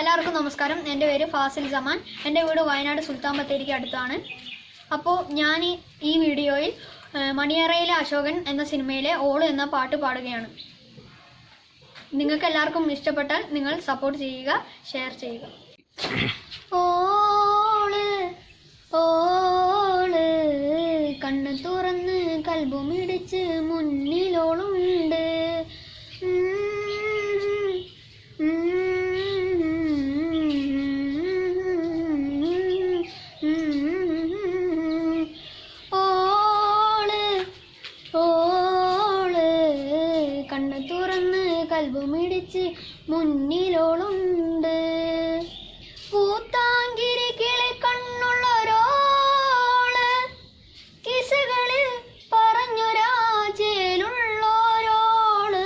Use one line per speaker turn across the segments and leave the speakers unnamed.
എല്ലാവർക്കും നമസ്കാരം. എൻ്റെ പേര് ഫാസിൽ സമാൻ. എൻ്റെ വീട് വയനാട് സുൽത്താൻ ബത്തേരിക്ക് അടുത്താണ്. അപ്പോൾ ഞാൻ ഈ വീഡിയോയിൽ മണിയറയിലെ അശോകൻ എന്ന സിനിമയിലെ ഓള് എന്ന പാട്ട് പാടുകയാണ്. നിങ്ങൾക്ക് എല്ലാവർക്കും ഇഷ്ടപ്പെട്ടാൽ നിങ്ങൾ സപ്പോർട്ട് ചെയ്യുക, ഷെയർ ചെയ്യുക. ഓള് ഓള് കണ്ണ് തുറന്ന് കൽബുമിടിച്ച് മുന്നിലോളുണ്ട്. കണ്ണ് തുറന്ന് കൽബുമിടിച്ച് മുന്നിലോളുണ്ട്. പൂത്താങ്കിരി കിളി കണ്ണുള്ളൊരോള് കിസകളിൽ പറഞ്ഞൊരാജയിലുള്ളോരോള്.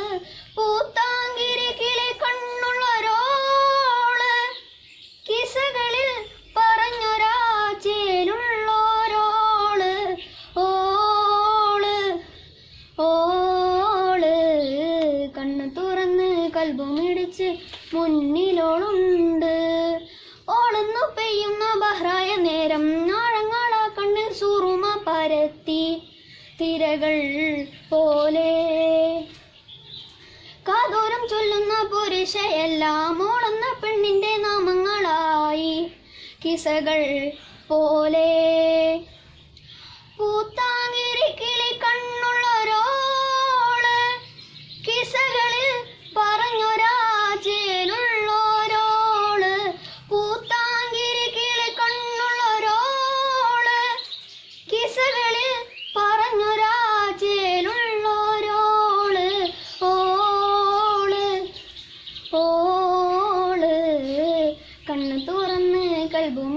പൂത്താങ്കിരി കിളി കണ്ണുള്ളൊരോള് കിസകളിൽ പറഞ്ഞൊരാജയിലുള്ളോരോള്. ഓള് ഓള് കണ്ണ് തുറന്ന് കൽബുമിടിച്ച് മുന്നിലോളുണ്ട്. ഓളെന്നു പെയ്യുന്ന ബഹ്റായ നേരം ആഴങ്ങളാ കണ്ണിൽ സുറുമ പരത്തി തിരകൾ പോലെ കാതോരം ചൊല്ലുന്ന പുരുഷയെല്ലാം ഓളെന്ന പെണ്ണിന്റെ നാമങ്ങളായി കിസകൾ പോലെ. പൂത്താങ്കിരി കിളി കണ്ണുള്ളൊരോള് കിസകളിൽ പറഞ്ഞൊരാജയിലുള്ളോരോള്. പൂത്താങ്കിരി കിളി കണ്ണുള്ളൊരോള് കിസകളിൽ പറഞ്ഞൊരാജയിലുള്ളോരോള്. ഓള് ഓള് കണ്ണ് തുറന്ന് കൽബും